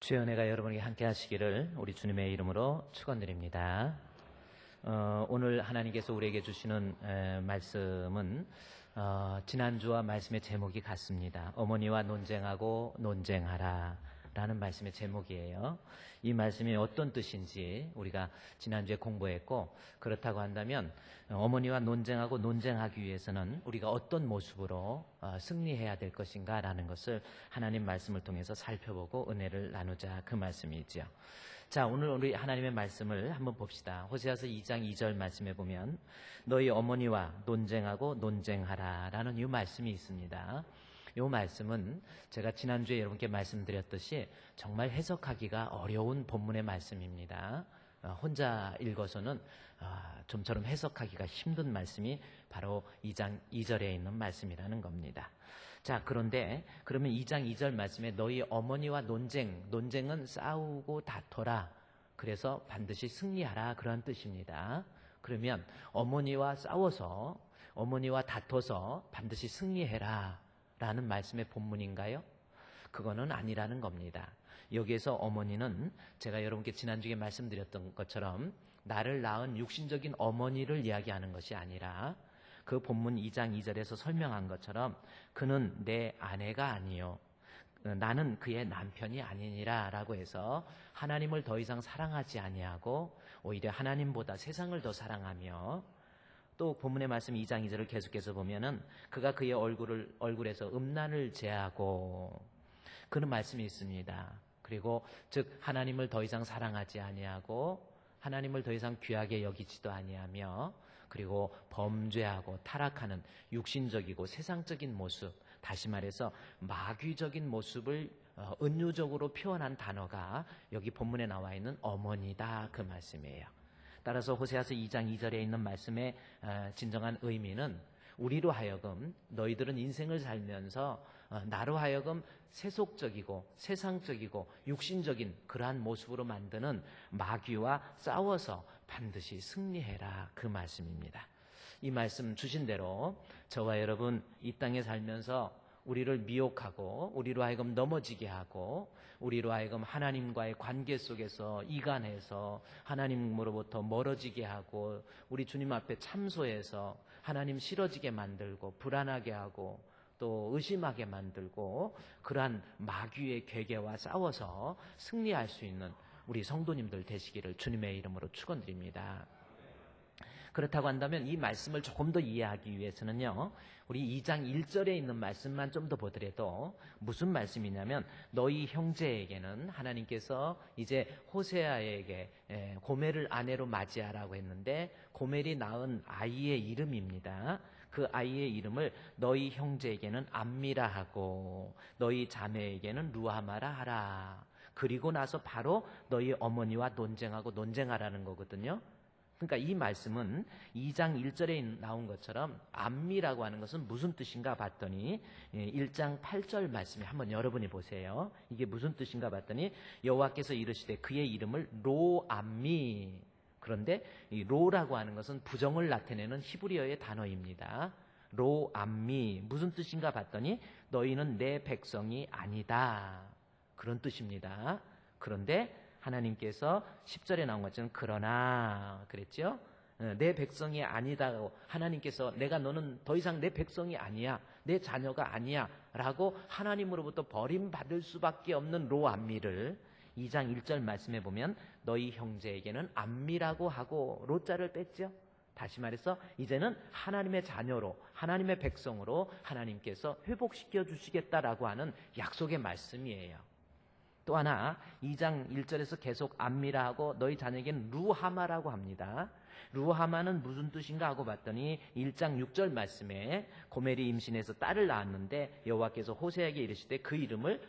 주의 은혜가 여러분에게 함께 하시기를 우리 주님의 이름으로 축원드립니다. 오늘 하나님께서 우리에게 주시는 말씀은 지난주와 말씀의 제목이 같습니다. 어머니와 논쟁하고 논쟁하라 라는 말씀의 제목이에요. 이 말씀이 어떤 뜻인지 우리가 지난주에 공부했고, 그렇다고 한다면 어머니와 논쟁하고 논쟁하기 위해서는 우리가 어떤 모습으로 승리해야 될 것인가 라는 것을 하나님 말씀을 통해서 살펴보고 은혜를 나누자, 그 말씀이지요. 자, 오늘 우리 하나님의 말씀을 한번 봅시다. 호세아서 2장 2절 말씀에 보면 너희 어머니와 논쟁하고 논쟁하라 라는 이 말씀이 있습니다. 이 말씀은 제가 지난주에 여러분께 말씀드렸듯이 정말 해석하기가 어려운 본문의 말씀입니다. 혼자 읽어서는 좀처럼 해석하기가 힘든 말씀이 바로 2장 2절에 있는 말씀이라는 겁니다. 자, 그런데 그러면 2장 2절 말씀에 너희 어머니와 논쟁은 싸우고 다퉈라, 그래서 반드시 승리하라, 그런 뜻입니다. 그러면 어머니와 다퉈서 반드시 승리해라 라는 말씀의 본문인가요? 그거는 아니라는 겁니다. 여기에서 어머니는 제가 여러분께 지난주에 말씀드렸던 것처럼 나를 낳은 육신적인 어머니를 이야기하는 것이 아니라 그 본문 2장 2절에서 설명한 것처럼 그는 내 아내가 아니요 나는 그의 남편이 아니니라 라고 해서 하나님을 더 이상 사랑하지 아니하고 오히려 하나님보다 세상을 더 사랑하며, 또 본문의 말씀 2장 2절을 계속해서 보면은 그가 그의 얼굴에서 음란을 제하고, 그런 말씀이 있습니다. 그리고 즉 하나님을 더 이상 사랑하지 아니하고 하나님을 더 이상 귀하게 여기지도 아니하며, 그리고 범죄하고 타락하는 육신적이고 세상적인 모습, 다시 말해서 마귀적인 모습을 은유적으로 표현한 단어가 여기 본문에 나와 있는 어머니다, 그 말씀이에요. 따라서 호세아서 2장 2절에 있는 말씀의 진정한 의미는 우리로 하여금 너희들은 인생을 살면서 나로 하여금 세속적이고 세상적이고 육신적인 그러한 모습으로 만드는 마귀와 싸워서 반드시 승리해라, 그 말씀입니다. 이 말씀 주신 대로 저와 여러분 이 땅에 살면서 우리를 미혹하고 우리로 하여금 넘어지게 하고 우리로 하여금 하나님과의 관계 속에서 이간해서 하나님으로부터 멀어지게 하고 우리 주님 앞에 참소해서 하나님 싫어지게 만들고 불안하게 하고 또 의심하게 만들고, 그러한 마귀의 괴계와 싸워서 승리할 수 있는 우리 성도님들 되시기를 주님의 이름으로 축원드립니다. 그렇다고 한다면 이 말씀을 조금 더 이해하기 위해서는요, 우리 2장 1절에 있는 말씀만 좀 더 보더라도 무슨 말씀이냐면 너희 형제에게는 하나님께서 이제 호세아에게 고멜을 아내로 맞이하라고 했는데 고멜이 낳은 아이의 이름입니다. 그 아이의 이름을 너희 형제에게는 암미라 하고 너희 자매에게는 루하마라 하라. 그리고 나서 바로 너희 어머니와 논쟁하라는 거거든요. 그러니까 이 말씀은 2장 1절에 나온 것처럼 암미라고 하는 것은 무슨 뜻인가 봤더니 1장 8절 말씀에 한번 여러분이 보세요. 이게 무슨 뜻인가 봤더니 여호와께서 이르시되 그의 이름을 로암미. 그런데 이 로라고 하는 것은 부정을 나타내는 히브리어의 단어입니다. 로암미 무슨 뜻인가 봤더니 너희는 내 백성이 아니다, 그런 뜻입니다. 그런데 하나님께서 10절에 나온 것처럼 그러나 그랬죠? 내 백성이 아니다고 하나님께서 너는 더 이상 내 백성이 아니야, 내 자녀가 아니야 라고 하나님으로부터 버림받을 수밖에 없는 로암미를 2장 1절 말씀에 보면 너희 형제에게는 암미라고 하고 로자를 뺐죠. 다시 말해서 이제는 하나님의 자녀로 하나님의 백성으로 하나님께서 회복시켜 주시겠다라고 하는 약속의 말씀이에요. 또 하나 2장 1절에서 계속 암미라 하고 너희 자녀에게는 루하마라고 합니다. 루하마는 무슨 뜻인가 하고 봤더니 1장 6절 말씀에 고멜이 임신해서 딸을 낳았는데 여호와께서 호세아에게 이르시되 그 이름을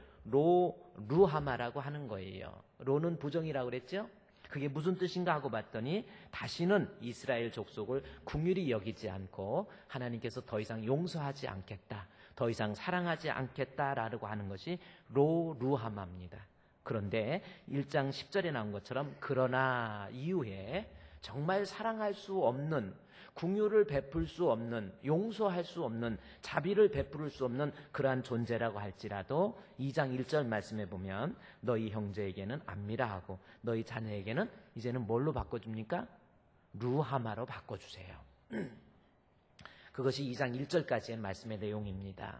루하마라고 하는 거예요. 로는 부정이라고 그랬죠? 그게 무슨 뜻인가 하고 봤더니 다시는 이스라엘 족속을 긍휼히 여기지 않고 하나님께서 더 이상 용서하지 않겠다, 더 이상 사랑하지 않겠다라고 하는 것이 루하마입니다. 그런데 1장 10절에 나온 것처럼 그러나 이후에 정말 사랑할 수 없는, 긍휼을 베풀 수 없는, 용서할 수 없는, 자비를 베풀 수 없는 그러한 존재라고 할지라도 2장 1절 말씀에 보면 너희 형제에게는 안미라 하고 너희 자녀에게는 이제는 뭘로 바꿔줍니까? 루하마로 바꿔주세요. 그것이 2장 1절까지의 말씀의 내용입니다.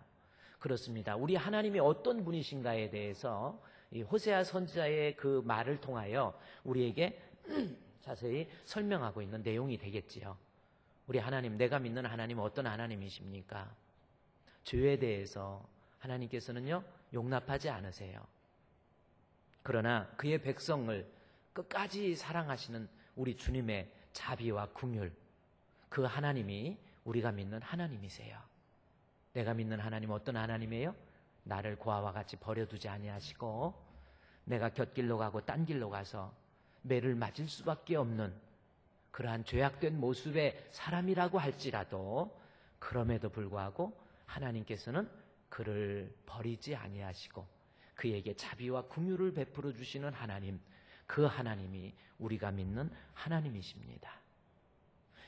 그렇습니다. 우리 하나님이 어떤 분이신가에 대해서 이 호세아 선지자의 그 말을 통하여 우리에게 자세히 설명하고 있는 내용이 되겠지요. 우리 하나님, 내가 믿는 하나님은 어떤 하나님이십니까? 죄에 대해서 하나님께서는요, 용납하지 않으세요. 그러나 그의 백성을 끝까지 사랑하시는 우리 주님의 자비와 긍휼, 그 하나님이 우리가 믿는 하나님이세요. 내가 믿는 하나님은 어떤 하나님이에요? 나를 고아와 같이 버려두지 아니하시고 내가 곁길로 가고 딴 길로 가서 매를 맞을 수밖에 없는 그러한 죄악된 모습의 사람이라고 할지라도 그럼에도 불구하고 하나님께서는 그를 버리지 아니하시고 그에게 자비와 긍휼을 베풀어 주시는 하나님, 그 하나님이 우리가 믿는 하나님이십니다.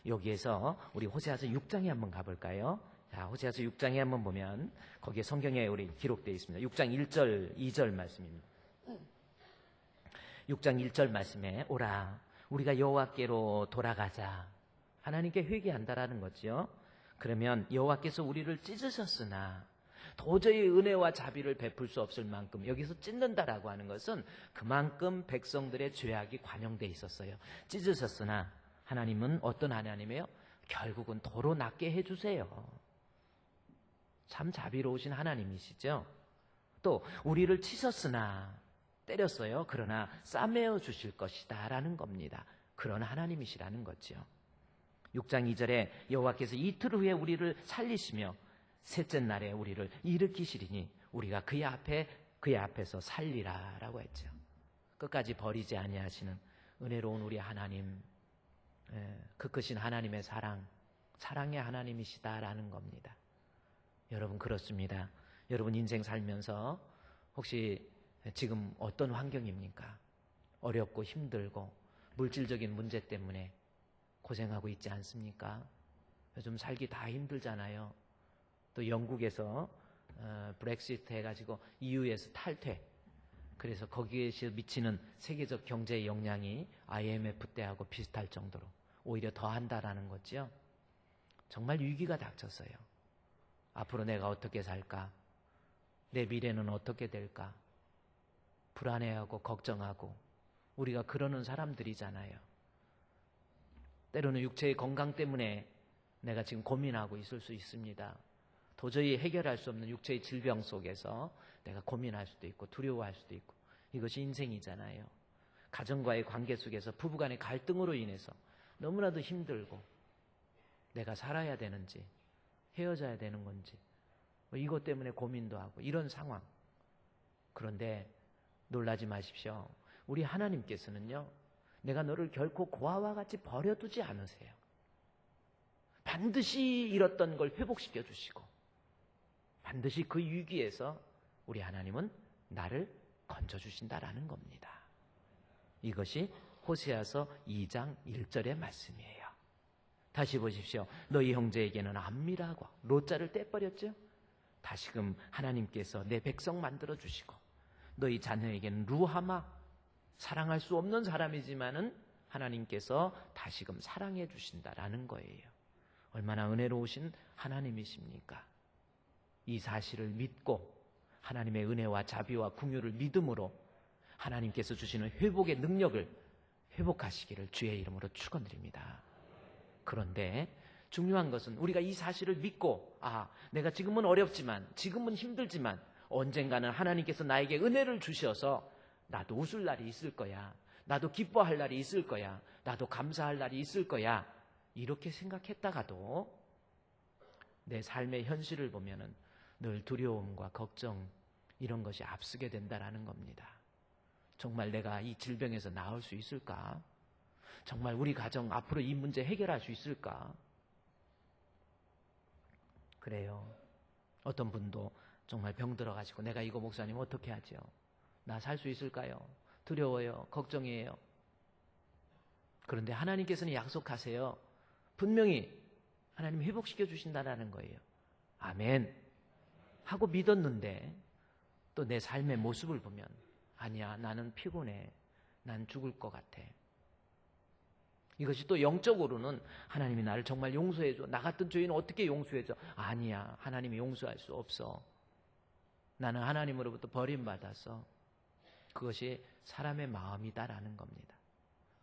여기에서 우리 호세아서 6장에 한번 가볼까요? 자, 호세아서 6장에 한번 보면 거기에 성경에 우리 기록되어 있습니다. 6장 1절, 2절 말씀입니다. 6장 1절 말씀에 오라 우리가 여호와께로 돌아가자. 하나님께 회개한다라는 거죠. 그러면 여호와께서 우리를 찢으셨으나 도저히 은혜와 자비를 베풀 수 없을 만큼, 여기서 찢는다라고 하는 것은 그만큼 백성들의 죄악이 관영되어 있었어요. 찢으셨으나 하나님은 어떤 하나님이에요? 결국은 도로 낫게 해주세요. 참 자비로우신 하나님이시죠. 또 우리를 치셨으나, 때렸어요. 그러나 싸매어 주실 것이다 라는 겁니다. 그런 하나님이시라는 거죠. 6장 2절에 여호와께서 이틀 후에 우리를 살리시며 셋째 날에 우리를 일으키시리니 우리가 그의 앞에서 살리라 라고 했죠. 끝까지 버리지 아니하시는 은혜로운 우리 하나님, 그 크신 하나님의 사랑의 하나님이시다라는 겁니다. 여러분, 그렇습니다. 여러분 인생 살면서 혹시 지금 어떤 환경입니까? 어렵고 힘들고 물질적인 문제 때문에 고생하고 있지 않습니까? 요즘 살기 다 힘들잖아요. 또 영국에서 브렉시트 해가지고 EU에서 탈퇴, 그래서 거기에서 미치는 세계적 경제의 영향이 IMF 때하고 비슷할 정도로 오히려 더한다라는 거죠. 정말 위기가 닥쳤어요. 앞으로 내가 어떻게 살까? 내 미래는 어떻게 될까? 불안해하고 걱정하고 우리가 그러는 사람들이잖아요. 때로는 육체의 건강 때문에 내가 지금 고민하고 있을 수 있습니다. 도저히 해결할 수 없는 육체의 질병 속에서 내가 고민할 수도 있고 두려워할 수도 있고, 이것이 인생이잖아요. 가정과의 관계 속에서 부부간의 갈등으로 인해서 너무나도 힘들고 내가 살아야 되는지 헤어져야 되는 건지 이것 때문에 고민도 하고 이런 상황. 그런데 놀라지 마십시오. 우리 하나님께서는요, 내가 너를 결코 고아와 같이 버려두지 않으세요. 반드시 잃었던 걸 회복시켜 주시고 반드시 그 위기에서 우리 하나님은 나를 건져주신다라는 겁니다. 이것이 호세아서 2장 1절의 말씀이에요. 다시 보십시오. 너희 형제에게는 안미라고 로자를 떼버렸죠. 다시금 하나님께서 내 백성 만들어주시고 너희 자녀에게는 루하마, 사랑할 수 없는 사람이지만은 하나님께서 다시금 사랑해 주신다라는 거예요. 얼마나 은혜로우신 하나님이십니까? 이 사실을 믿고 하나님의 은혜와 자비와 긍휼을 믿음으로 하나님께서 주시는 회복의 능력을 회복하시기를 주의 이름으로 축원드립니다. 그런데 중요한 것은 우리가 이 사실을 믿고, 내가 지금은 어렵지만, 지금은 힘들지만 언젠가는 하나님께서 나에게 은혜를 주셔서 나도 웃을 날이 있을 거야, 나도 기뻐할 날이 있을 거야, 나도 감사할 날이 있을 거야, 이렇게 생각했다가도 내 삶의 현실을 보면은 늘 두려움과 걱정, 이런 것이 앞서게 된다라는 겁니다. 정말 내가 이 질병에서 나을 수 있을까? 정말 우리 가정 앞으로 이 문제 해결할 수 있을까? 그래요. 어떤 분도 정말 병 들어가지고 내가 이거 목사님 어떻게 하죠? 나 살 수 있을까요? 두려워요. 걱정이에요. 그런데 하나님께서는 약속하세요. 분명히 하나님 회복시켜 주신다는 거예요. 아멘 하고 믿었는데 또 내 삶의 모습을 보면 아니야, 나는 피곤해, 난 죽을 것 같아. 이것이 또 영적으로는 하나님이 나를 정말 용서해줘, 나 같은 죄인은 어떻게 용서해줘? 아니야, 하나님이 용서할 수 없어. 나는 하나님으로부터 버림받았어. 그것이 사람의 마음이다라는 겁니다.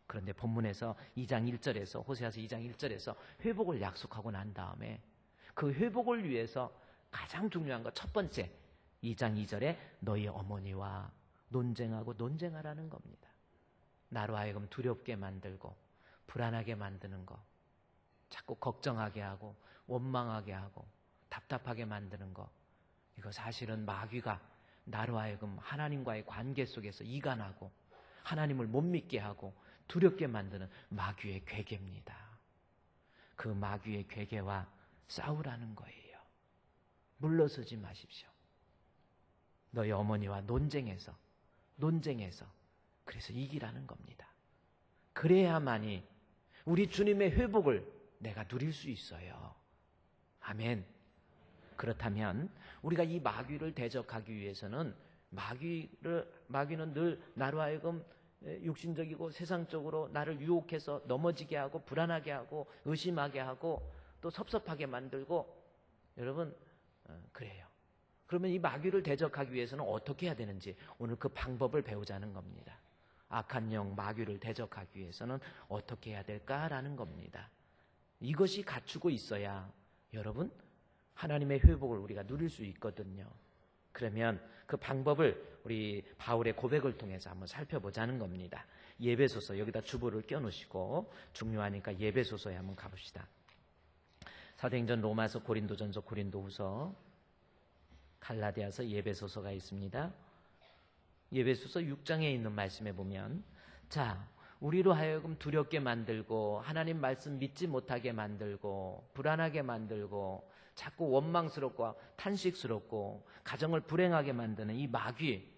그런데 본문에서 2장 1절에서 호세아서 2장 1절에서 회복을 약속하고 난 다음에 그 회복을 위해서 가장 중요한 것 첫 번째 2장 2절에 너희 어머니와 논쟁하라는 겁니다. 나로 하여금 두렵게 만들고 불안하게 만드는 거, 자꾸 걱정하게 하고 원망하게 하고 답답하게 만드는 거, 이거 사실은 마귀가 나로 하여금 하나님과의 관계 속에서 이간하고 하나님을 못 믿게 하고 두렵게 만드는 마귀의 괴계입니다. 그 마귀의 괴계와 싸우라는 거예요. 물러서지 마십시오. 너희 어머니와 논쟁해서 그래서 이기라는 겁니다. 그래야만이 우리 주님의 회복을 내가 누릴 수 있어요. 아멘. 그렇다면 우리가 이 마귀를 대적하기 위해서는 마귀는 늘 나로 하여금 육신적이고 세상적으로 나를 유혹해서 넘어지게 하고 불안하게 하고 의심하게 하고 또 섭섭하게 만들고, 여러분 그래요. 그러면 이 마귀를 대적하기 위해서는 어떻게 해야 되는지 오늘 그 방법을 배우자는 겁니다. 악한 영 마귀를 대적하기 위해서는 어떻게 해야 될까라는 겁니다. 이것이 갖추고 있어야 여러분 하나님의 회복을 우리가 누릴 수 있거든요. 그러면 그 방법을 우리 바울의 고백을 통해서 한번 살펴보자는 겁니다. 예배소서, 여기다 주보를 껴놓으시고 중요하니까 예배소서에 한번 가봅시다. 사도행전, 로마서, 고린도전서, 고린도후서, 갈라디아서, 예배소서가 있습니다. 예배소서 6장에 있는 말씀에 보면, 자, 우리로 하여금 두렵게 만들고 하나님 말씀 믿지 못하게 만들고 불안하게 만들고 자꾸 원망스럽고 탄식스럽고 가정을 불행하게 만드는 이 마귀,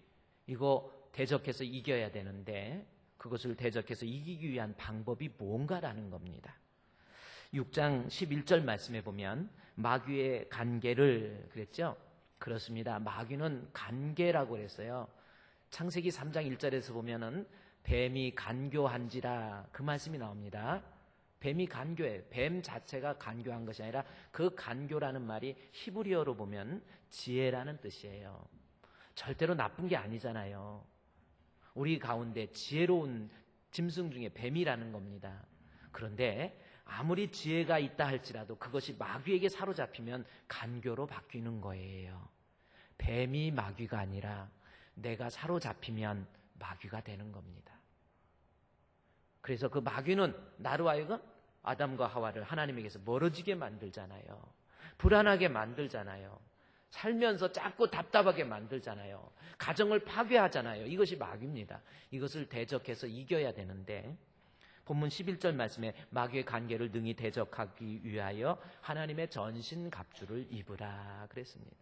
이거 대적해서 이겨야 되는데 그것을 대적해서 이기기 위한 방법이 뭔가라는 겁니다. 6장 11절 말씀에 보면 마귀의 간계를 그랬죠? 그렇습니다. 마귀는 간계라고 그랬어요. 창세기 3장 1절에서 보면은 뱀이 간교한지라 그 말씀이 나옵니다. 뱀이 간교해. 뱀 자체가 간교한 것이 아니라 그 간교라는 말이 히브리어로 보면 지혜라는 뜻이에요. 절대로 나쁜 게 아니잖아요. 우리 가운데 지혜로운 짐승 중에 뱀이라는 겁니다. 그런데 아무리 지혜가 있다 할지라도 그것이 마귀에게 사로잡히면 간교로 바뀌는 거예요. 뱀이 마귀가 아니라 내가 사로잡히면 마귀가 되는 겁니다. 그래서 그 마귀는 나로 하여금 아담과 하와를 하나님에게서 멀어지게 만들잖아요. 불안하게 만들잖아요. 살면서 자꾸 답답하게 만들잖아요. 가정을 파괴하잖아요. 이것이 마귀입니다. 이것을 대적해서 이겨야 되는데 본문 11절 말씀에 마귀의 관계를 능히 대적하기 위하여 하나님의 전신갑주를 입으라 그랬습니다.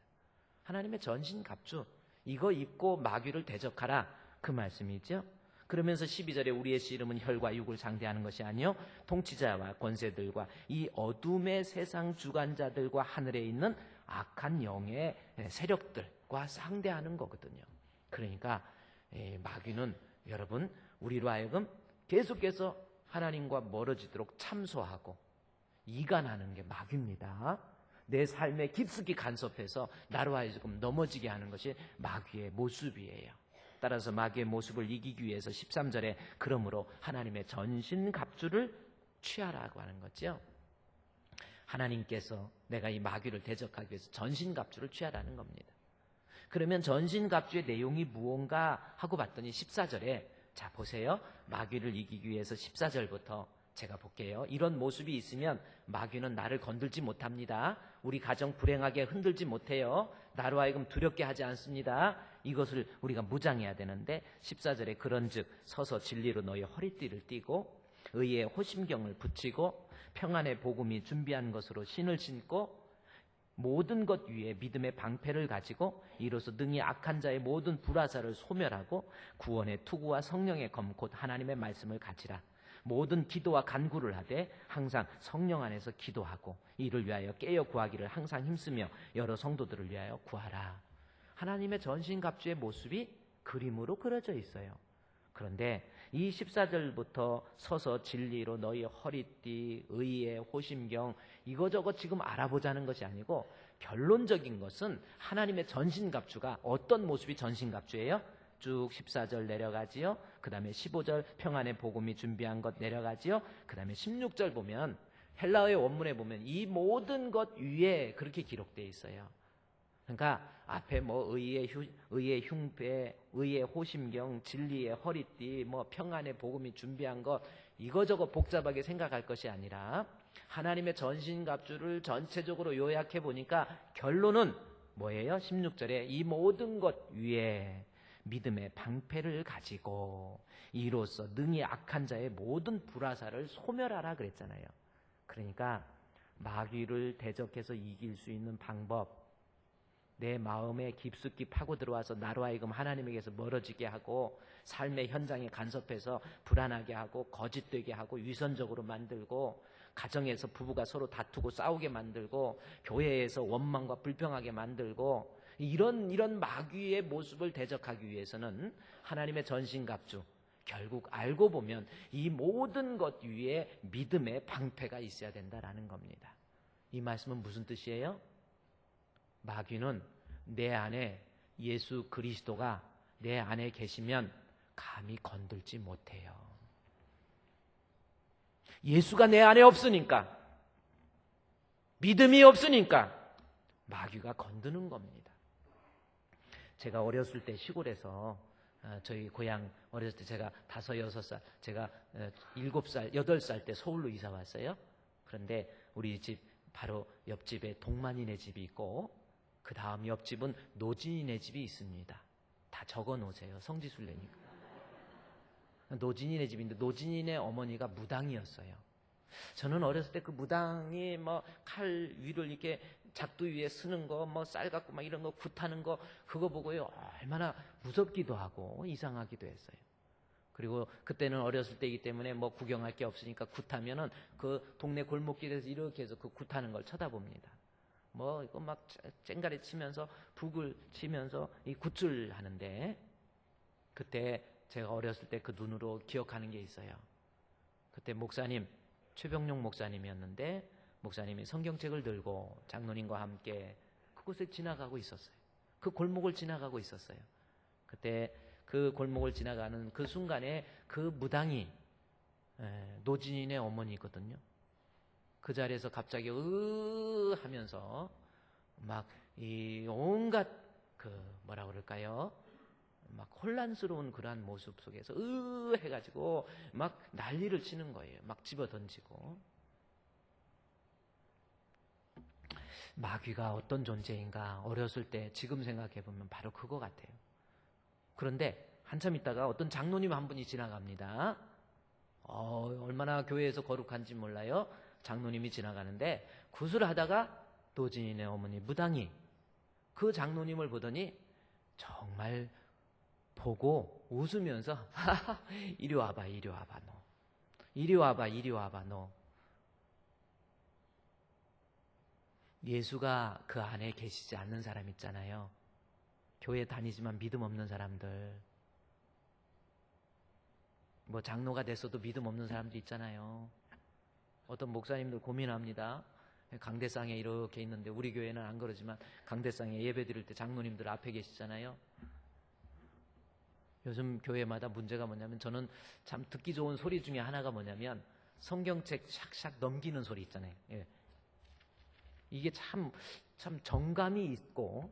하나님의 전신갑주, 이거 입고 마귀를 대적하라 그 말씀이죠. 그러면서 12절에 우리의 씨름은 혈과 육을 상대하는 것이 아니요 통치자와 권세들과 이 어둠의 세상 주관자들과 하늘에 있는 악한 영의 세력들과 상대하는 거거든요. 그러니까 마귀는 여러분 우리로 하여금 계속해서 하나님과 멀어지도록 참소하고 이간하는 게 마귀입니다. 내 삶에 깊숙이 간섭해서 나로 하여금 넘어지게 하는 것이 마귀의 모습이에요. 따라서 마귀의 모습을 이기기 위해서 13절에 그러므로 하나님의 전신갑주를 취하라고 하는 거죠. 하나님께서 내가 이 마귀를 대적하기 위해서 전신갑주를 취하라는 겁니다. 그러면 전신갑주의 내용이 무언가 하고 봤더니 14절에 자 보세요. 마귀를 이기기 위해서 14절부터 제가 볼게요. 이런 모습이 있으면 마귀는 나를 건들지 못합니다. 우리 가정 불행하게 흔들지 못해요. 나로 하여금 두렵게 하지 않습니다. 이것을 우리가 무장해야 되는데 14절에 그런즉 서서 진리로 너희 허리띠를 띠고 의의 호심경을 붙이고 평안의 복음이 준비한 것으로 신을 신고 모든 것 위에 믿음의 방패를 가지고 이로써 능히 악한 자의 모든 불화살을 소멸하고 구원의 투구와 성령의 검 곧 하나님의 말씀을 가지라. 모든 기도와 간구를 하되 항상 성령 안에서 기도하고 이를 위하여 깨어 구하기를 항상 힘쓰며 여러 성도들을 위하여 구하라. 하나님의 전신갑주의 모습이 그림으로 그려져 있어요. 그런데 이 14절부터 서서 진리로 너희 허리띠, 의의 호심경 이거저거 지금 알아보자는 것이 아니고 결론적인 것은 하나님의 전신갑주가 어떤 모습이 전신갑주예요? 쭉 14절 내려가지요. 그 다음에 15절 평안의 복음이 준비한 것 내려가지요. 그 다음에 16절 보면 헬라어의 원문에 보면 이 모든 것 위에 그렇게 기록되어 있어요. 그러니까 앞에 뭐 의의 흉배, 의의 호심경, 진리의 허리띠, 뭐 평안의 복음이 준비한 것 이거저거 복잡하게 생각할 것이 아니라 하나님의 전신갑주를 전체적으로 요약해 보니까 결론은 뭐예요? 16절에 이 모든 것 위에 믿음의 방패를 가지고 이로써 능히 악한 자의 모든 불화살을 소멸하라 그랬잖아요. 그러니까 마귀를 대적해서 이길 수 있는 방법, 내 마음에 깊숙이 파고 들어와서 나로 하여금 하나님에게서 멀어지게 하고 삶의 현장에 간섭해서 불안하게 하고 거짓되게 하고 위선적으로 만들고 가정에서 부부가 서로 다투고 싸우게 만들고 교회에서 원망과 불평하게 만들고 이런 마귀의 모습을 대적하기 위해서는 하나님의 전신갑주, 결국 알고 보면 이 모든 것 위에 믿음의 방패가 있어야 된다라는 겁니다. 이 말씀은 무슨 뜻이에요? 마귀는 내 안에 예수 그리스도가 내 안에 계시면 감히 건들지 못해요. 예수가 내 안에 없으니까, 믿음이 없으니까 마귀가 건드는 겁니다. 제가 어렸을 때 시골에서 저희 고향 어렸을 때 제가 5, 6살, 제가 7살, 8살 때 서울로 이사 왔어요. 그런데 우리 집 바로 옆집에 동만이네 집이 있고 그 다음 옆집은 노진이네 집이 있습니다. 다 적어 놓으세요. 성지순례니까. 노진이네 집인데 노진이네 어머니가 무당이었어요. 저는 어렸을 때 그 무당이 뭐 칼 위를 이렇게 작두 위에 쓰는 거, 뭐 쌀 갖고 막 이런 거 굿하는 거 그거 보고요 얼마나 무섭기도 하고 이상하기도 했어요. 그리고 그때는 어렸을 때이기 때문에 뭐 구경할 게 없으니까 굿하면은 그 동네 골목길에서 이렇게 해서 그 굿하는 걸 쳐다봅니다. 뭐 이거 막 쨍가리 치면서 북을 치면서 이 굿줄 하는데 그때 제가 어렸을 때 그 눈으로 기억하는 게 있어요. 그때 목사님 최병용 목사님이었는데 목사님이 성경책을 들고 장로님과 함께 그곳에 지나가고 있었어요. 그 골목을 지나가고 있었어요. 그때 그 골목을 지나가는 그 순간에 그 무당이 노진이네 어머니거든요. 그 자리에서 갑자기 하면서 막 이 온갖 그 뭐라 그럴까요? 막 혼란스러운 그러한 모습 속에서 해가지고 막 난리를 치는 거예요. 막 집어 던지고. 마귀가 어떤 존재인가 어렸을 때 지금 생각해 보면 바로 그거 같아요. 그런데 한참 있다가 어떤 장로님 한 분이 지나갑니다. 얼마나 교회에서 거룩한지 몰라요. 장로님이 지나가는데 굿을 하다가 노진이네 어머니 무당이 그 장로님을 보더니 정말 보고 웃으면서 이리 와봐 이리 와봐 너 이리 와봐 이리 와봐 너 예수가 그 안에 계시지 않는 사람 있잖아요. 교회 다니지만 믿음 없는 사람들, 뭐 장로가 됐어도 믿음 없는 사람들 있잖아요. 어떤 목사님들 고민합니다. 강대상에 이렇게 있는데 우리 교회는 안 그러지만 강대상에 예배 드릴 때 장로님들 앞에 계시잖아요. 요즘 교회마다 문제가 뭐냐면 저는 참 듣기 좋은 소리 중에 하나가 뭐냐면 성경책 샥샥 넘기는 소리 있잖아요. 예. 이게 참 정감이 있고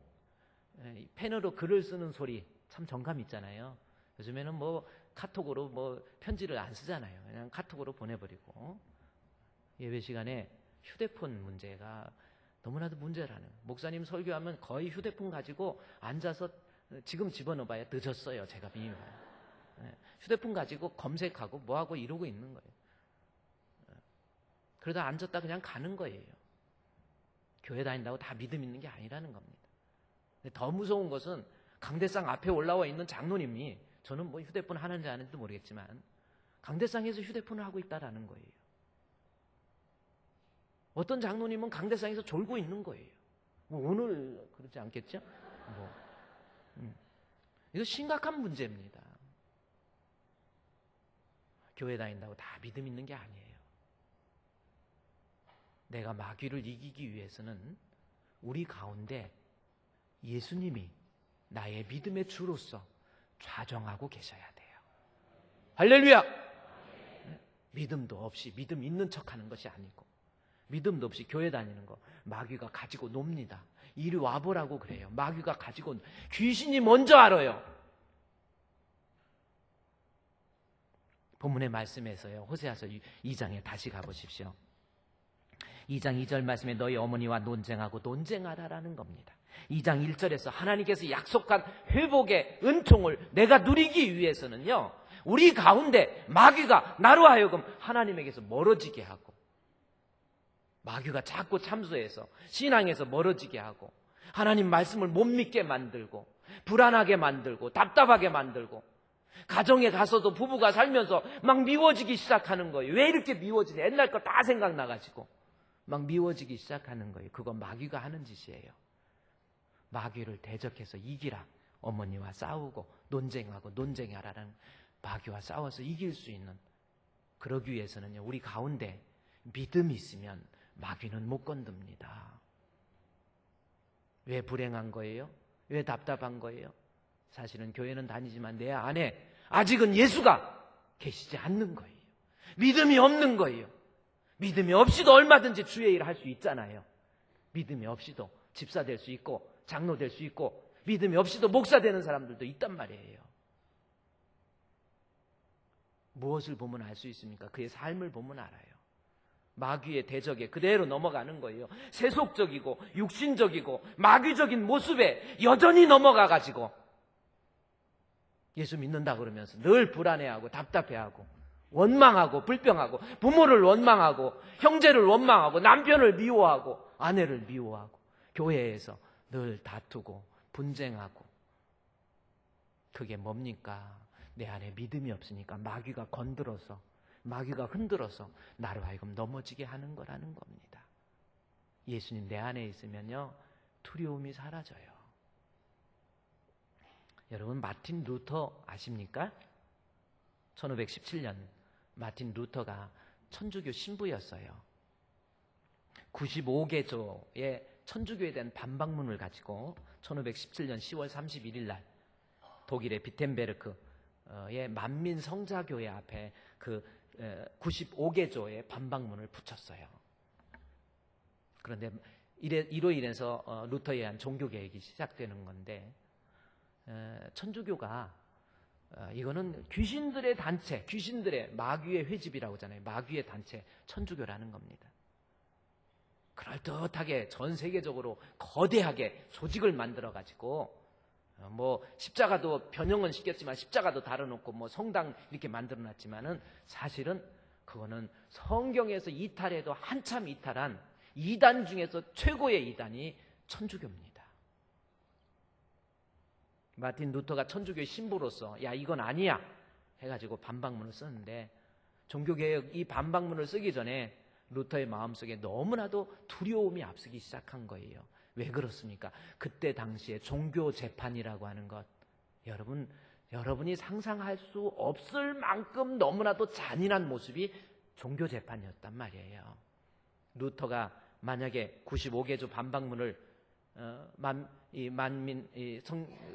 펜으로 글을 쓰는 소리 참 정감 있잖아요. 요즘에는 뭐 카톡으로 뭐 편지를 안 쓰잖아요. 그냥 카톡으로 보내버리고 예배 시간에 휴대폰 문제가 너무나도 문제라는 목사님 설교하면 거의 휴대폰 가지고 앉아서 지금 집어넣어봐야 늦었어요. 제가 비밀봐요. 휴대폰 가지고 검색하고 뭐하고 이러고 있는 거예요. 그러다 앉았다 그냥 가는 거예요. 교회 다닌다고 다 믿음 있는 게 아니라는 겁니다. 근데 더 무서운 것은 강대상 앞에 올라와 있는 장로님이 저는 뭐 휴대폰 하는지 안 하는지도 모르겠지만 강대상에서 휴대폰을 하고 있다라는 거예요. 어떤 장로님은 강대상에서 졸고 있는 거예요. 뭐 오늘 그렇지 않겠죠? 이거 심각한 문제입니다. 교회 다닌다고 다 믿음 있는 게 아니에요. 내가 마귀를 이기기 위해서는 우리 가운데 예수님이 나의 믿음의 주로서 좌정하고 계셔야 돼요. 할렐루야! 믿음도 없이 믿음 있는 척하는 것이 아니고, 믿음도 없이 교회 다니는 거 마귀가 가지고 놉니다. 이리 와보라고 그래요. 마귀가 가지고, 귀신이 먼저 알아요. 본문의 말씀에서요, 호세아서 2장에 다시 가보십시오. 2장 2절 말씀에 너희 어머니와 논쟁하고 논쟁하라라는 겁니다. 2장 1절에서 하나님께서 약속한 회복의 은총을 내가 누리기 위해서는요, 우리 가운데 마귀가 나로 하여금 하나님에게서 멀어지게 하고, 마귀가 자꾸 참소해서 신앙에서 멀어지게 하고, 하나님 말씀을 못 믿게 만들고, 불안하게 만들고, 답답하게 만들고, 가정에 가서도 부부가 살면서 막 미워지기 시작하는 거예요. 왜 이렇게 미워지냐? 옛날 거 다 생각나가지고 막 미워지기 시작하는 거예요. 그건 마귀가 하는 짓이에요. 마귀를 대적해서 이기라. 어머니와 싸우고 논쟁하고 논쟁하라는, 마귀와 싸워서 이길 수 있는, 그러기 위해서는요, 우리 가운데 믿음이 있으면 마귀는 못 건듭니다. 왜 불행한 거예요? 왜 답답한 거예요? 사실은 교회는 다니지만 내 안에 아직은 예수가 계시지 않는 거예요. 믿음이 없는 거예요. 믿음이 없이도 얼마든지 주의 일을 할 수 있잖아요. 믿음이 없이도 집사 될 수 있고 장로 될 수 있고, 믿음이 없이도 목사 되는 사람들도 있단 말이에요. 무엇을 보면 알 수 있습니까? 그의 삶을 보면 알아요. 마귀의 대적에 그대로 넘어가는 거예요. 세속적이고 육신적이고 마귀적인 모습에 여전히 넘어가가지고 예수 믿는다 그러면서 늘 불안해하고 답답해하고 원망하고 불평하고, 부모를 원망하고 형제를 원망하고 남편을 미워하고 아내를 미워하고 교회에서 늘 다투고 분쟁하고. 그게 뭡니까? 내 안에 믿음이 없으니까 마귀가 건드려서, 마귀가 흔들어서 나로 하여금 넘어지게 하는 거라는 겁니다. 예수님 내 안에 있으면요, 두려움이 사라져요. 여러분, 마틴 루터 아십니까? 1517년 마틴 루터가 천주교 신부였어요. 95개조의 천주교에 대한 반박문을 가지고 1517년 10월 31일 날 독일의 비텐베르크의 만민 성자교회 앞에 그 95개조의 반박문을 붙였어요. 그런데 이로 인해서 루터에 의한 종교개혁이 시작되는 건데, 천주교가 이거는 귀신들의 단체, 귀신들의 마귀의 회집이라고 하잖아요. 마귀의 단체, 천주교라는 겁니다. 그럴듯하게 전 세계적으로 거대하게 조직을 만들어가지고, 뭐 십자가도 변형은 시켰지만 십자가도 달아놓고 뭐 성당 이렇게 만들어놨지만은 사실은 그거는 성경에서 이탈해도 한참 이탈한 이단 중에서 최고의 이단이 천주교입니다. 마틴 루터가 천주교의 신부로서 야 이건 아니야 해가지고 반박문을 썼는데, 종교개혁 이 반박문을 쓰기 전에 루터의 마음속에 너무나도 두려움이 앞서기 시작한 거예요. 왜 그렇습니까? 그때 당시에 종교재판이라고 하는 것, 여러분이 상상할 수 없을 만큼 너무나도 잔인한 모습이 종교재판이었단 말이에요. 루터가 만약에 95개조 반박문을 만민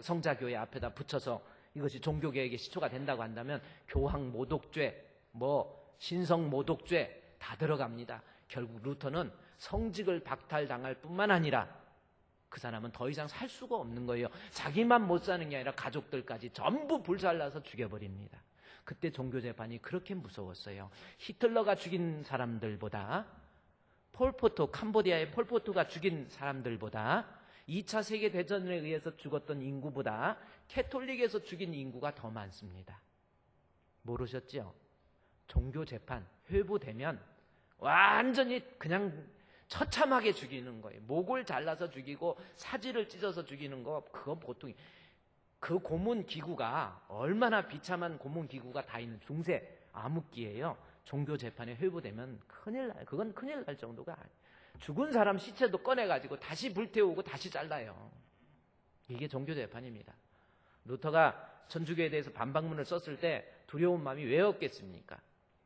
성자교회 앞에다 붙여서 이것이 종교개혁의 시초가 된다고 한다면 교황 모독죄, 뭐 신성 모독죄 다 들어갑니다. 결국 루터는 성직을 박탈당할 뿐만 아니라 그 사람은 더 이상 살 수가 없는 거예요. 자기만 못 사는 게 아니라 가족들까지 전부 불살라서 죽여버립니다. 그때 종교재판이 그렇게 무서웠어요. 히틀러가 죽인 사람들보다, 폴포트, 캄보디아의 폴포트가 죽인 사람들보다, 2차 세계대전에 의해서 죽었던 인구보다 캐톨릭에서 죽인 인구가 더 많습니다. 모르셨죠? 종교재판, 회부되면 완전히 그냥 처참하게 죽이는 거예요. 목을 잘라서 죽이고 사지를 찢어서 죽이는 거, 그건 보통 그 고문 기구가 얼마나 비참한 고문 기구가 다 있는 중세 암흑기예요. 종교 재판에 회부되면 그건 큰일 날 정도가 아니에요. 죽은 사람 시체도 꺼내가지고 다시 불태우고 다시 잘라요. 이게 종교 재판입니다. 루터가 천주교에 대해서 반박문을 썼을 때 두려운 마음이 왜 없겠습니까?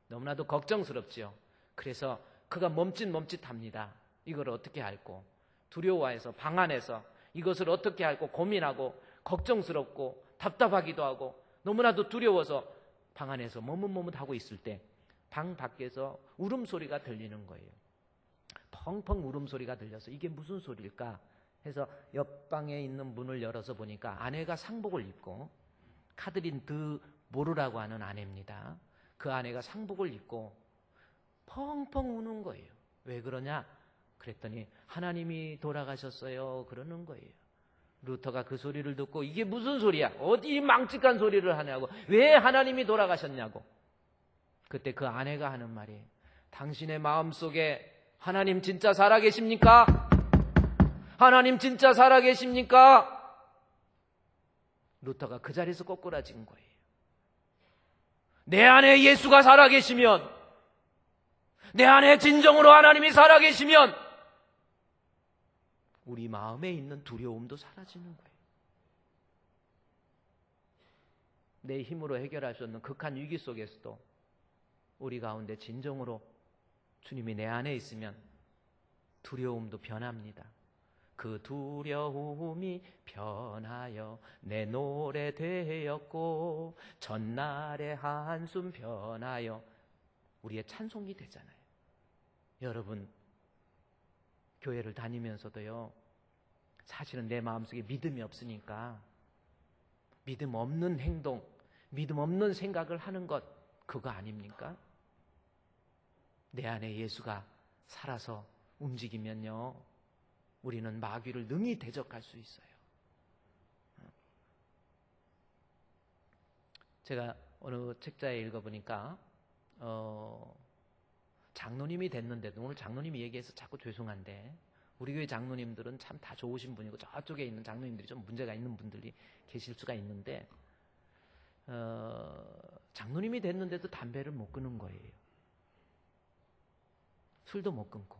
너무나도 걱정스럽지요. 그래서 그가 멈칫멈칫합니다. 이걸 어떻게 할고, 두려워해서 방 안에서 이것을 어떻게 할고 고민하고 걱정스럽고 답답하기도 하고 너무나도 두려워서 방 안에서 머뭇머뭇하고 있을 때 방 밖에서 울음소리가 들리는 거예요. 펑펑 울음소리가 들려서 이게 무슨 소리일까 해서 옆방에 있는 문을 열어서 보니까 아내가 상복을 입고, 카드린 드 모르라고 하는 아내입니다. 그 아내가 상복을 입고 펑펑 우는 거예요. 왜 그러냐 그랬더니 하나님이 돌아가셨어요 그러는 거예요. 루터가 그 소리를 듣고 이게 무슨 소리야, 어디 망측한 소리를 하냐고, 왜 하나님이 돌아가셨냐고. 그때 그 아내가 하는 말이, 당신의 마음속에 하나님 진짜 살아계십니까? 하나님 진짜 살아계십니까? 루터가 그 자리에서 꼬꾸라진 거예요. 내 안에 예수가 살아계시면, 내 안에 진정으로 하나님이 살아계시면 우리 마음에 있는 두려움도 사라지는 거예요. 내 힘으로 해결할 수 없는 극한 위기 속에서도 우리 가운데 진정으로 주님이 내 안에 있으면 두려움도 변합니다. 그 두려움이 변하여 내 노래 되었고 전날의 한숨 변하여 우리의 찬송이 되잖아요. 여러분, 교회를 다니면서도요, 사실은 내 마음속에 믿음이 없으니까 믿음 없는 행동, 믿음 없는 생각을 하는 것, 그거 아닙니까? 내 안에 예수가 살아서 움직이면요, 우리는 마귀를 능히 대적할 수 있어요. 제가 어느 책자에 읽어보니까 장로님이 됐는데도, 오늘 장로님이 얘기해서 자꾸 죄송한데 우리 교회 장로님들은 참 다 좋으신 분이고 저쪽에 있는 장로님들이 좀 문제가 있는 분들이 계실 수가 있는데 장로님이 됐는데도 담배를 못 끊는 거예요. 술도 못 끊고.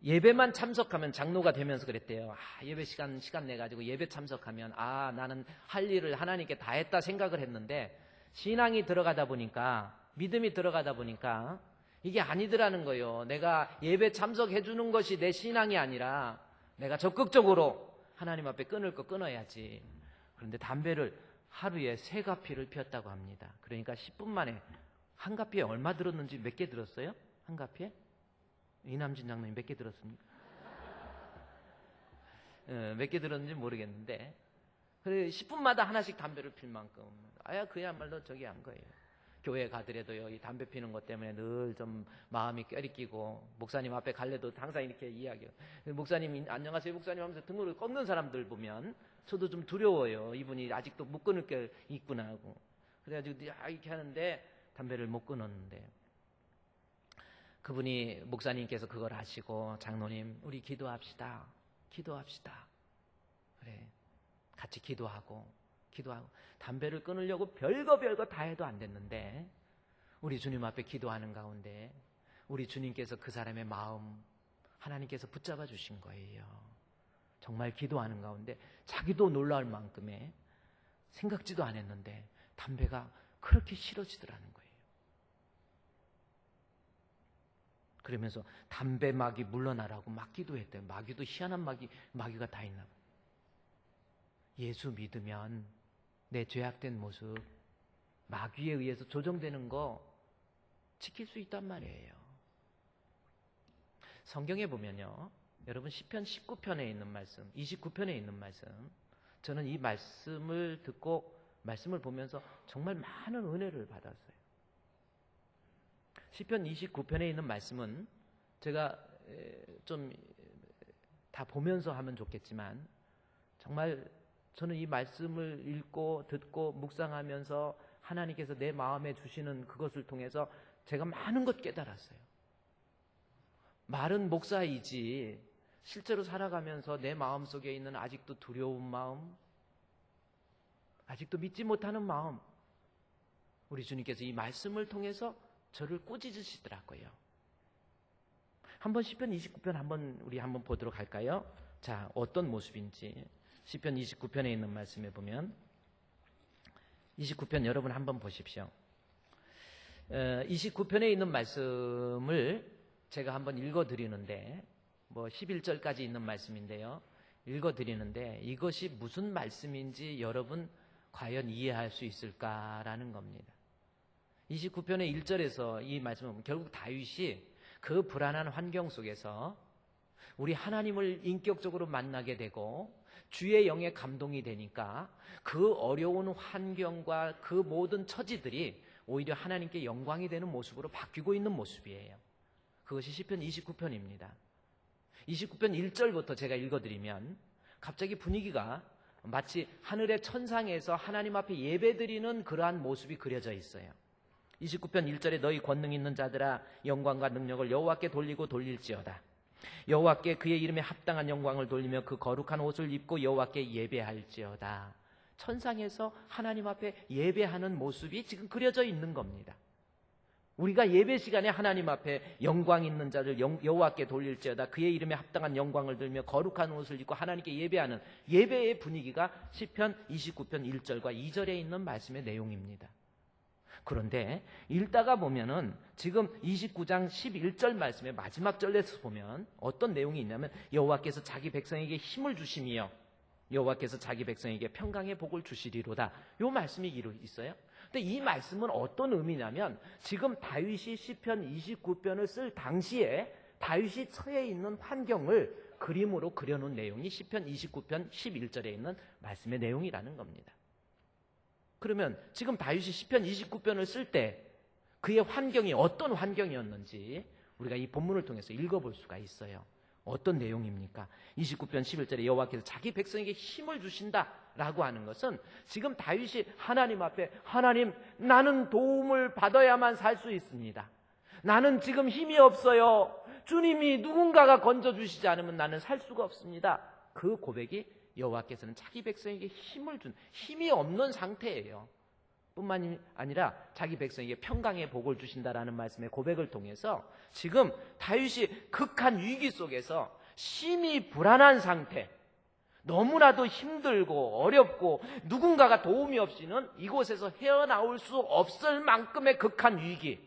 예배만 참석하면, 장로가 되면서 그랬대요. 예배 시간 내가지고 예배 참석하면 나는 할 일을 하나님께 다 했다 생각을 했는데 신앙이 들어가다 보니까, 믿음이 들어가다 보니까 이게 아니더라는 거예요. 내가 예배 참석해 주는 것이 내 신앙이 아니라 내가 적극적으로 하나님 앞에 끊을 거 끊어야지. 그런데 담배를 하루에 3가피를 피웠다고 합니다. 그러니까 10분 만에 한 가피에 얼마 들었는지 몇 개 들었어요? 한 가피에? 이남진 장로님 몇 개 들었습니까? 몇 개 들었는지 모르겠는데, 그래 10분마다 하나씩 담배를 필 만큼 그야말로 저기 한 거예요. 교회 가더라도요, 이 담배 피는 것 때문에 늘 좀 마음이 껴리끼고, 목사님 앞에 갈래도 항상 이렇게 이야기해요. 목사님 안녕하세요 목사님 하면서 등으로 꺾는 사람들 보면 저도 좀 두려워요. 이분이 아직도 못 끊을 게 있구나 하고. 그래가지고 이렇게 하는데 담배를 못 끊었는데, 그분이, 목사님께서 그걸 아시고, 장로님 우리 기도합시다. 그래, 같이 기도하고 담배를 끊으려고 별거 다 해도 안 됐는데, 우리 주님 앞에 기도하는 가운데 우리 주님께서 그 사람의 마음 하나님께서 붙잡아 주신 거예요. 정말 기도하는 가운데 자기도 놀라울 만큼의, 생각지도 않았는데 담배가 그렇게 싫어지더라는 거예요. 그러면서 담배 마귀 물러나라고 막 기도했대요. 마귀도 희한한 마귀가 다 있나 봐요. 예수 믿으면 내 죄악된 모습, 마귀에 의해서 조정되는 거 지킬 수 있단 말이에요. 성경에 보면요, 여러분 시편 19편에 있는 말씀, 29편에 있는 말씀, 저는 이 말씀을 듣고 말씀을 보면서 정말 많은 은혜를 받았어요. 시편 29편에 있는 말씀은 제가 좀 다 보면서 하면 좋겠지만, 정말 저는 이 말씀을 읽고 듣고 묵상하면서 하나님께서 내 마음에 주시는 그것을 통해서 제가 많은 것 깨달았어요. 말은 목사이지 실제로 살아가면서 내 마음속에 있는 아직도 두려운 마음, 아직도 믿지 못하는 마음, 우리 주님께서 이 말씀을 통해서 저를 꾸짖으시더라고요. 한번 시편 29편 우리 한번 보도록 할까요? 자, 어떤 모습인지 시편 29편에 있는 말씀에 보면 29편 여러분 한번 보십시오. 29편에 있는 말씀을 제가 한번 읽어드리는데 11절까지 있는 말씀인데요. 읽어드리는데 이것이 무슨 말씀인지 여러분 과연 이해할 수 있을까라는 겁니다. 29편의 1절에서 이 말씀을 보면 결국 다윗이 그 불안한 환경 속에서 우리 하나님을 인격적으로 만나게 되고 주의 영에 감동이 되니까 그 어려운 환경과 그 모든 처지들이 오히려 하나님께 영광이 되는 모습으로 바뀌고 있는 모습이에요. 그것이 시편 29편입니다. 29편 1절부터 제가 읽어드리면 갑자기 분위기가 마치 하늘의 천상에서 하나님 앞에 예배드리는 그러한 모습이 그려져 있어요. 29편 1절에 너희 권능 있는 자들아 영광과 능력을 여호와께 돌리고 돌릴지어다. 여호와께 그의 이름에 합당한 영광을 돌리며 그 거룩한 옷을 입고 여호와께 예배할지어다. 천상에서 하나님 앞에 예배하는 모습이 지금 그려져 있는 겁니다. 우리가 예배 시간에 하나님 앞에 영광 있는 자를 여호와께 돌릴지어다. 그의 이름에 합당한 영광을 들며 거룩한 옷을 입고 하나님께 예배하는 예배의 분위기가 시편 29편 1절과 2절에 있는 말씀의 내용입니다. 그런데 읽다가 보면은 지금 29장 11절 말씀의 마지막 절에서 보면 어떤 내용이 있냐면 여호와께서 자기 백성에게 힘을 주시며 여호와께서 자기 백성에게 평강의 복을 주시리로다. 이 말씀이 있어요. 근데 이 말씀은 어떤 의미냐면 지금 다윗이 시편 29편을 쓸 당시에 다윗이 처해 있는 환경을 그림으로 그려놓은 내용이 시편 29편 11절에 있는 말씀의 내용이라는 겁니다. 그러면 지금 다윗이 시편 29편을 쓸 때 그의 환경이 어떤 환경이었는지 우리가 이 본문을 통해서 읽어볼 수가 있어요. 어떤 내용입니까? 29편 11절에 여호와께서 자기 백성에게 힘을 주신다라고 하는 것은 지금 다윗이 하나님 앞에 하나님 나는 도움을 받아야만 살 수 있습니다. 나는 지금 힘이 없어요. 주님이 누군가가 건져주시지 않으면 나는 살 수가 없습니다. 그 고백이 여호와께서는 자기 백성에게 힘이 없는 상태예요. 뿐만이 아니라 자기 백성에게 평강의 복을 주신다라는 말씀의 고백을 통해서 지금 다윗이 극한 위기 속에서 심히 불안한 상태, 너무나도 힘들고 어렵고 누군가가 도움이 없이는 이곳에서 헤어나올 수 없을 만큼의 극한 위기,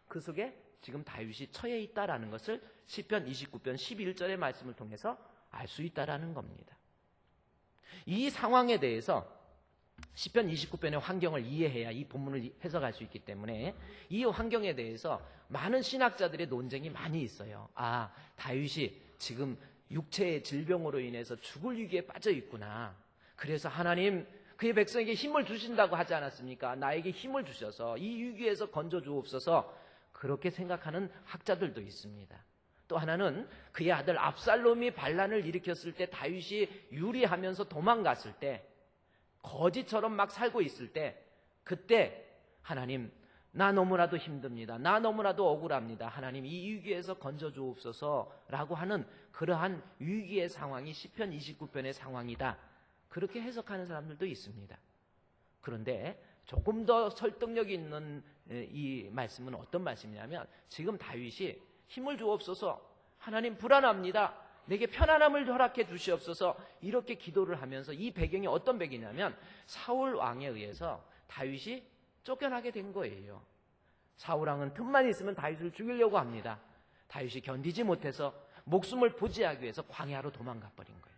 그 속에 지금 다윗이 처해 있다라는 것을 시편 29편 11절의 말씀을 통해서 알 수 있다라는 겁니다. 이 상황에 대해서 시편 29편의 환경을 이해해야 이 본문을 해석할 수 있기 때문에 이 환경에 대해서 많은 신학자들의 논쟁이 많이 있어요. 아, 다윗이 지금 육체의 질병으로 인해서 죽을 위기에 빠져 있구나. 그래서 하나님 그의 백성에게 힘을 주신다고 하지 않았습니까? 나에게 힘을 주셔서 이 위기에서 건져 주옵소서. 그렇게 생각하는 학자들도 있습니다. 또 하나는 그의 아들 압살롬이 반란을 일으켰을 때 다윗이 유리하면서 도망갔을 때 거지처럼 막 살고 있을 때 그때 하나님 나 너무나도 힘듭니다. 나 너무나도 억울합니다. 하나님 이 위기에서 건져 주옵소서라고 하는 그러한 위기의 상황이 시편 29편의 상황이다. 그렇게 해석하는 사람들도 있습니다. 그런데 조금 더 설득력 있는 이 말씀은 어떤 말씀이냐면 지금 다윗이 힘을 주옵소서, 하나님 불안합니다, 내게 편안함을 허락해 주시옵소서 이렇게 기도를 하면서 이 배경이 어떤 배경이냐면 사울 왕에 의해서 다윗이 쫓겨나게 된 거예요. 사울 왕은 틈만 있으면 다윗을 죽이려고 합니다. 다윗이 견디지 못해서 목숨을 부지하기 위해서 광야로 도망가 버린 거예요.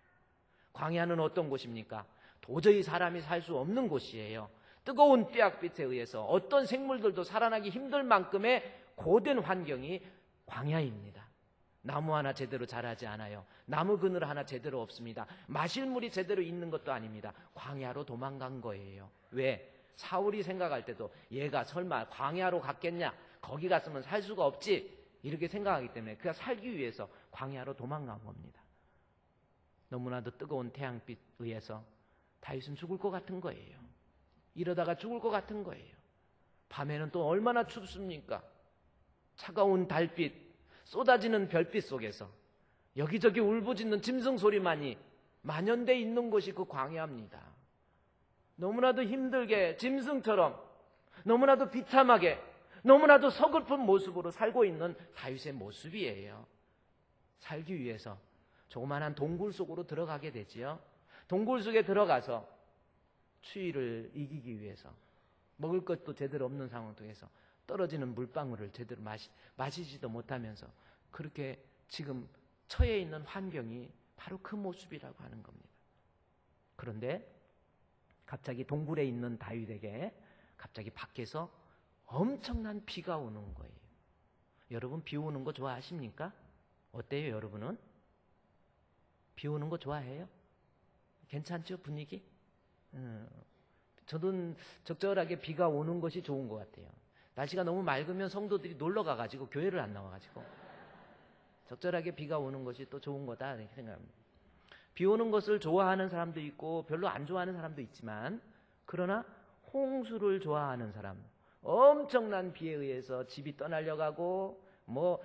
광야는 어떤 곳입니까? 도저히 사람이 살 수 없는 곳이에요. 뜨거운 뙤약빛에 의해서 어떤 생물들도 살아나기 힘들 만큼의 고된 환경이 광야입니다. 나무 하나 제대로 자라지 않아요. 나무 그늘 하나 제대로 없습니다. 마실 물이 제대로 있는 것도 아닙니다. 광야로 도망간 거예요. 왜? 사울이 생각할 때도 얘가 설마 광야로 갔겠냐? 거기 갔으면 살 수가 없지. 이렇게 생각하기 때문에 그가 살기 위해서 광야로 도망간 겁니다. 너무나도 뜨거운 태양빛 의해서 다윗은 죽을 것 같은 거예요. 이러다가 죽을 것 같은 거예요. 밤에는 또 얼마나 춥습니까? 차가운 달빛, 쏟아지는 별빛 속에서 여기저기 울부짖는 짐승 소리만이 만연돼 있는 곳이 그 광야입니다. 너무나도 힘들게 짐승처럼 너무나도 비참하게 너무나도 서글픈 모습으로 살고 있는 다윗의 모습이에요. 살기 위해서 조그마한 동굴 속으로 들어가게 되지요. 동굴 속에 들어가서 추위를 이기기 위해서 먹을 것도 제대로 없는 상황 속에서 떨어지는 물방울을 제대로 마시지도 못하면서 그렇게 지금 처해 있는 환경이 바로 그 모습이라고 하는 겁니다. 그런데 갑자기 동굴에 있는 다윗에게 갑자기 밖에서 엄청난 비가 오는 거예요. 여러분 비 오는 거 좋아하십니까? 어때요 여러분은? 비 오는 거 좋아해요? 괜찮죠 분위기? 저는 적절하게 비가 오는 것이 좋은 것 같아요. 날씨가 너무 맑으면 성도들이 놀러 가가지고 교회를 안 나와가지고 적절하게 비가 오는 것이 또 좋은 거다 이렇게 생각합니다. 비 오는 것을 좋아하는 사람도 있고 별로 안 좋아하는 사람도 있지만 그러나 홍수를 좋아하는 사람, 엄청난 비에 의해서 집이 떠날려 가고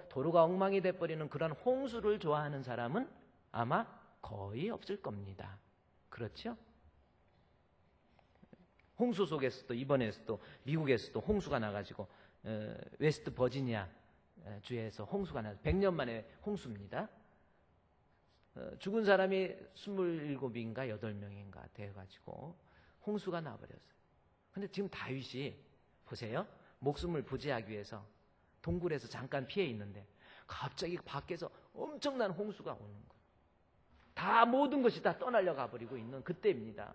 도로가 엉망이 돼버리는 그런 홍수를 좋아하는 사람은 아마 거의 없을 겁니다. 그렇죠? 홍수 속에서도 이번에서도 미국에서도 홍수가 나가지고 웨스트 버지니아 주에서 홍수가 나서 100년 만에 홍수입니다. 죽은 사람이 27인가 8명인가 돼가지고 홍수가 나버렸어요. 근데 지금 다윗이 보세요. 목숨을 부지하기 위해서 동굴에서 잠깐 피해 있는데 갑자기 밖에서 엄청난 홍수가 오는 거예요. 다 모든 것이 다 떠날려 가버리고 있는 그때입니다.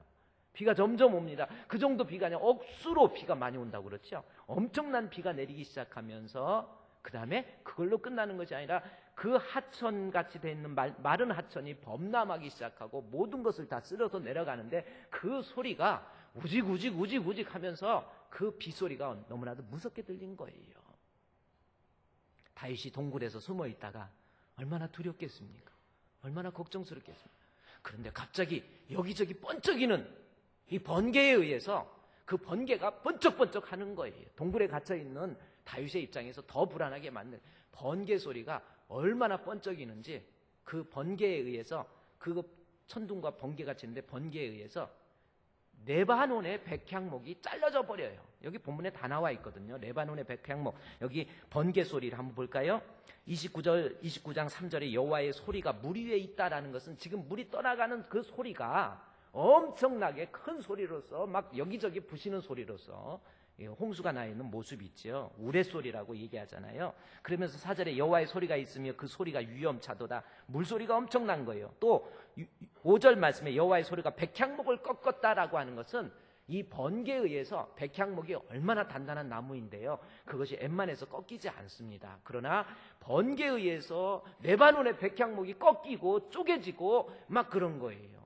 비가 점점 옵니다. 그 정도 비가 아니라 억수로 비가 많이 온다고 그렇죠. 엄청난 비가 내리기 시작하면서 그 다음에 그걸로 끝나는 것이 아니라 그 하천같이 돼 있는 마른 하천이 범람하기 시작하고 모든 것을 다 쓸어서 내려가는데 그 소리가 우직우직 하면서 그 비소리가 너무나도 무섭게 들린 거예요. 다윗이 동굴에서 숨어 있다가 얼마나 두렵겠습니까? 얼마나 걱정스럽겠습니까? 그런데 갑자기 여기저기 번쩍이는 이 번개에 의해서 그 번개가 번쩍번쩍 하는 거예요. 동굴에 갇혀있는 다윗의 입장에서 더 불안하게 만든 번개 소리가 얼마나 번쩍이는지 그 번개에 의해서 그 천둥과 번개가 치는데 번개에 의해서 레바논의 백향목이 잘라져 버려요. 여기 본문에 다 나와 있거든요. 레바논의 백향목. 여기 번개 소리를 한번 볼까요? 29장 3절에 여호와의 소리가 물 위에 있다라는 것은 지금 물이 떠나가는 그 소리가 엄청나게 큰 소리로서 막 여기저기 부시는 소리로서 홍수가 나 있는 모습이 있죠. 우레소리라고 얘기하잖아요. 그러면서 4절에 여호와의 소리가 있으며 그 소리가 위험차도다. 물소리가 엄청난 거예요. 또 5절 말씀에 여호와의 소리가 백향목을 꺾었다라고 하는 것은 이 번개에 의해서 백향목이 얼마나 단단한 나무인데요. 그것이 웬만해서 꺾이지 않습니다. 그러나 번개에 의해서 레바논의 백향목이 꺾이고 쪼개지고 막 그런 거예요.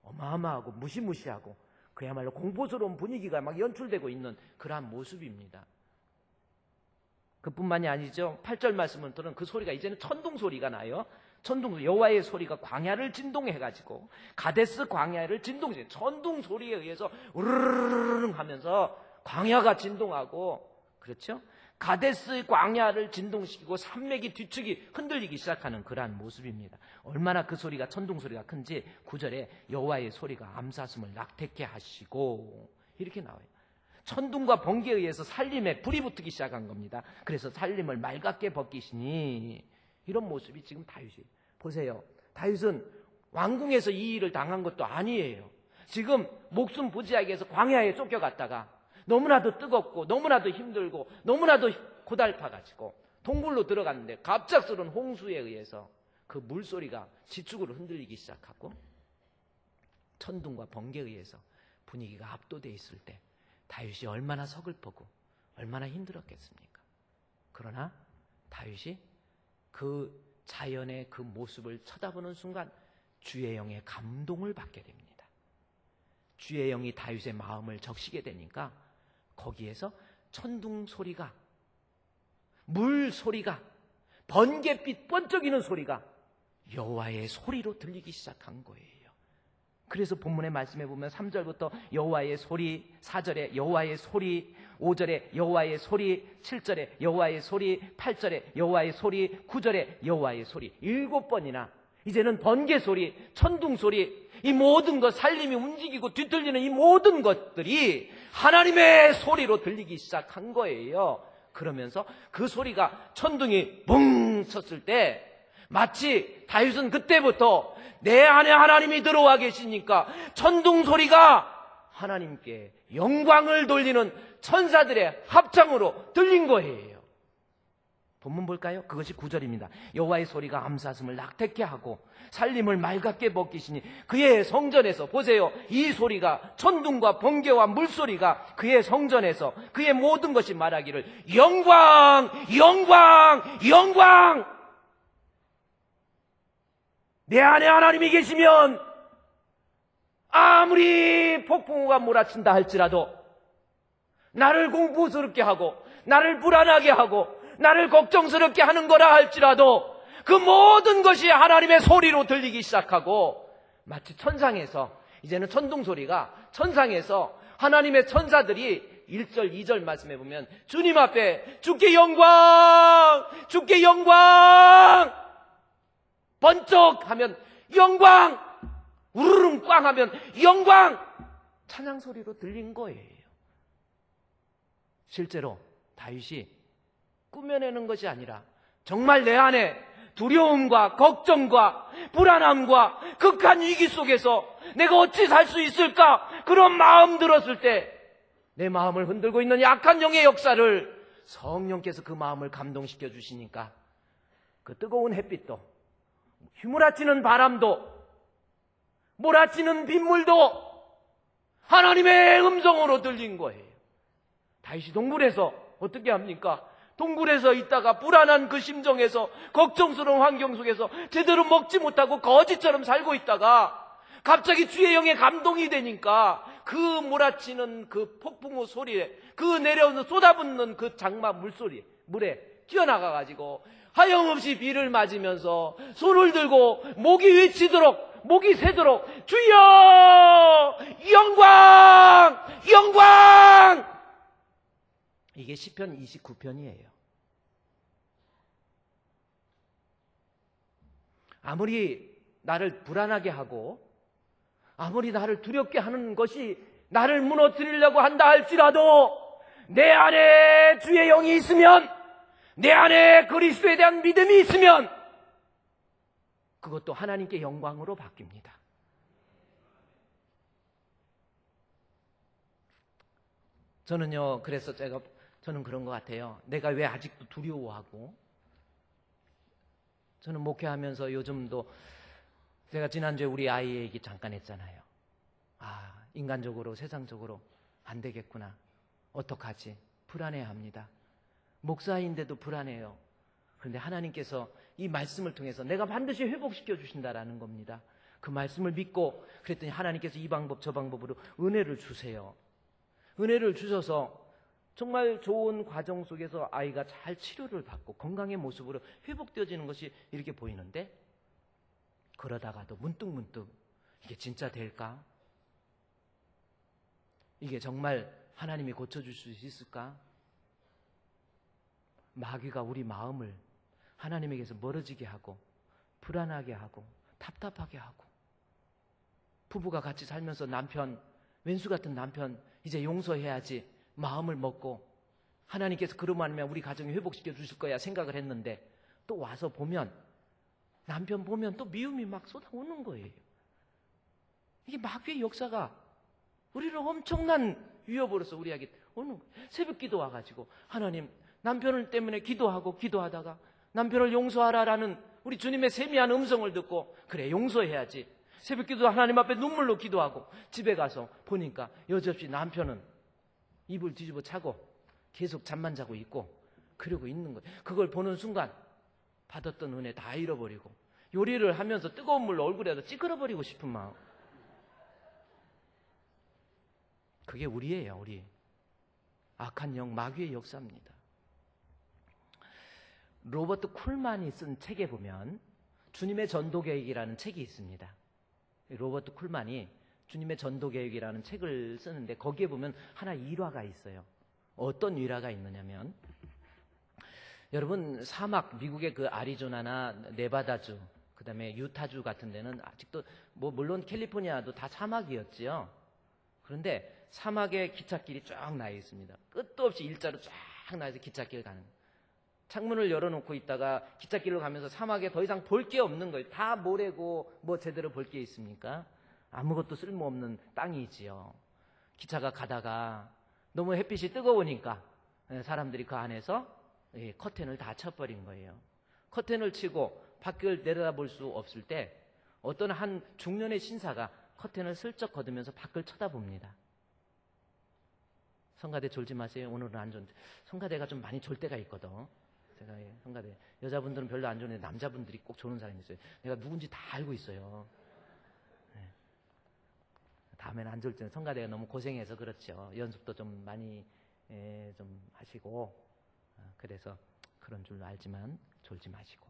어마어마하고 무시무시하고 그야말로 공포스러운 분위기가 막 연출되고 있는 그러한 모습입니다. 그뿐만이 아니죠. 8절 말씀을 들은 그 소리가 이제는 천둥 소리가 나요. 천둥, 여호와의 소리가 광야를 진동해가지고 가데스 광야를 진동해. 천둥 소리에 의해서 우르르르 하면서 광야가 진동하고, 그렇죠? 가데스 광야를 진동시키고 산맥이 뒤축이 흔들리기 시작하는 그러한 모습입니다. 얼마나 그 소리가 천둥 소리가 큰지 9절에 여호와의 소리가 암사슴을 낙태케 하시고 이렇게 나와요. 천둥과 번개에 의해서 살림에 불이 붙기 시작한 겁니다. 그래서 살림을 맑게 벗기시니 이런 모습이 지금 다윗이 보세요. 다윗은 왕궁에서 이 일을 당한 것도 아니에요. 지금 목숨 부지하기 위해서 광야에 쫓겨갔다가 너무나도 뜨겁고 너무나도 힘들고 너무나도 고달파가지고 동굴로 들어갔는데 갑작스러운 홍수에 의해서 그 물소리가 지축으로 흔들리기 시작하고 천둥과 번개에 의해서 분위기가 압도되어 있을 때 다윗이 얼마나 서글프고 얼마나 힘들었겠습니까? 그러나 다윗이 그 자연의 그 모습을 쳐다보는 순간 주의 영의 감동을 받게 됩니다. 주의 영이 다윗의 마음을 적시게 되니까 거기에서 천둥 소리가, 물 소리가, 번갯빛 번쩍이는 소리가 여호와의 소리로 들리기 시작한 거예요. 그래서 본문의 말씀에 보면 3절부터 여호와의 소리, 4절에 여호와의 소리, 5절에 여호와의 소리, 7절에 여호와의 소리, 8절에 여호와의 소리, 9절에 여호와의 소리, 7번이나 이제는 번개 소리, 천둥 소리, 이 모든 것, 살림이 움직이고 뒤틀리는 이 모든 것들이 하나님의 소리로 들리기 시작한 거예요. 그러면서 그 소리가 천둥이 붕 쳤을 때 마치 다윗은 그때부터 내 안에 하나님이 들어와 계시니까 천둥 소리가 하나님께 영광을 돌리는 천사들의 합창으로 들린 거예요. 본문 볼까요? 그것이 9절입니다. 여호와의 소리가 암사슴을 낙태케 하고 살림을 맑게 벗기시니 그의 성전에서, 보세요, 이 소리가, 천둥과 번개와 물소리가 그의 성전에서 그의 모든 것이 말하기를 영광, 영광, 영광. 내 안에 하나님이 계시면 아무리 폭풍우가 몰아친다 할지라도, 나를 공포스럽게 하고 나를 불안하게 하고 나를 걱정스럽게 하는 거라 할지라도 그 모든 것이 하나님의 소리로 들리기 시작하고, 마치 천상에서, 이제는 천둥 소리가 천상에서 하나님의 천사들이 1절 2절 말씀해 보면 주님 앞에 주께 영광, 주께 영광, 번쩍 하면 영광, 우르릉 꽝 하면 영광, 찬양 소리로 들린 거예요. 실제로 다윗이 꾸며내는 것이 아니라 정말 내 안에 두려움과 걱정과 불안함과 극한 위기 속에서 내가 어찌 살 수 있을까, 그런 마음 들었을 때 내 마음을 흔들고 있는 약한 영의 역사를 성령께서 그 마음을 감동시켜 주시니까 그 뜨거운 햇빛도, 휘몰아치는 바람도, 몰아치는 빗물도 하나님의 음성으로 들린 거예요. 다윗이 동굴에서 어떻게 합니까? 동굴에서 있다가 불안한 그 심정에서, 걱정스러운 환경 속에서 제대로 먹지 못하고 거지처럼 살고 있다가 갑자기 주의 영의 감동이 되니까 그 몰아치는 그 폭풍우 소리에, 그 내려오는 쏟아붓는 그 장마 물소리, 물에 뛰어나가가지고 하염없이 비를 맞으면서 손을 들고 목이 외치도록, 목이 새도록 주여 영광, 영광. 이게 시편 29편이에요. 아무리 나를 불안하게 하고 아무리 나를 두렵게 하는 것이 나를 무너뜨리려고 한다 할지라도 내 안에 주의 영이 있으면, 내 안에 그리스도에 대한 믿음이 있으면 그것도 하나님께 영광으로 바뀝니다. 저는요, 그래서 저는 그런 것 같아요. 내가 왜 아직도 두려워하고, 저는 목회하면서 요즘도, 제가 지난주에 우리 아이 얘기 잠깐 했잖아요. 인간적으로, 세상적으로 안 되겠구나, 어떡하지, 불안해합니다. 목사인데도 불안해요. 그런데 하나님께서 이 말씀을 통해서 내가 반드시 회복시켜 주신다라는 겁니다. 그 말씀을 믿고, 그랬더니 하나님께서 이 방법 저 방법으로 은혜를 주세요. 은혜를 주셔서 정말 좋은 과정 속에서 아이가 잘 치료를 받고 건강의 모습으로 회복되어지는 것이 이렇게 보이는데, 그러다가도 문득문득 이게 진짜 될까? 이게 정말 하나님이 고쳐줄 수 있을까? 마귀가 우리 마음을 하나님에게서 멀어지게 하고 불안하게 하고 답답하게 하고, 부부가 같이 살면서 남편, 왼수 같은 남편 이제 용서해야지 마음을 먹고 하나님께서 그러면 아니면 우리 가정이 회복시켜 주실 거야 생각을 했는데, 또 와서 보면, 남편 보면 또 미움이 막 쏟아오는 거예요. 이게 마귀의 역사가 우리를 엄청난 위협으로서 우리에게 오는 거예요. 새벽 기도 와가지고 하나님, 남편을 때문에 기도하다가 남편을 용서하라라는 우리 주님의 세미한 음성을 듣고, 그래 용서해야지, 새벽 기도 하나님 앞에 눈물로 기도하고 집에 가서 보니까 여지없이 남편은 이불 뒤집어 차고 계속 잠만 자고 있고 그러고 있는 거예요. 그걸 보는 순간 받았던 은혜 다 잃어버리고 요리를 하면서 뜨거운 물로 얼굴에다 찌그러버리고 싶은 마음. 그게 우리예요, 우리. 악한 영, 마귀의 역사입니다. 로버트 쿨만이 쓴 책에 보면 주님의 전도계획이라는 책이 있습니다. 로버트 쿨만이 주님의 전도계획이라는 책을 쓰는데 거기에 보면 하나 일화가 있어요. 어떤 일화가 있느냐면, 여러분 사막, 미국의 그 아리조나나 네바다주, 그 다음에 유타주 같은 데는 아직도 물론 캘리포니아도 다 사막이었지요. 그런데 사막에 기찻길이 쫙 나 있습니다. 끝도 없이 일자로 쫙 나 있어서 기찻길 가는 거예요. 창문을 열어놓고 있다가 기찻길로 가면서 사막에 더 이상 볼 게 없는 거예요. 다 모래고 뭐 제대로 볼 게 있습니까? 아무것도 쓸모없는 땅이지요. 기차가 가다가 너무 햇빛이 뜨거우니까 사람들이 그 안에서 커튼을 다 쳐버린 거예요. 커튼을 치고 밖을 내려다볼 수 없을 때 어떤 한 중년의 신사가 커튼을 슬쩍 걷으면서 밖을 쳐다봅니다. 성가대 졸지 마세요. 오늘은 안 좋은데. 성가대가 좀 많이 졸 때가 있거든. 제가 성가대 여자분들은 별로 안 좋은데 남자분들이 꼭 조는 사람이 있어요. 내가 누군지 다 알고 있어요. 네. 다음에는 안 졸 때는 성가대가 너무 고생해서 그렇죠. 연습도 좀 많이 좀 하시고 그래서 그런 줄 알지만 졸지 마시고.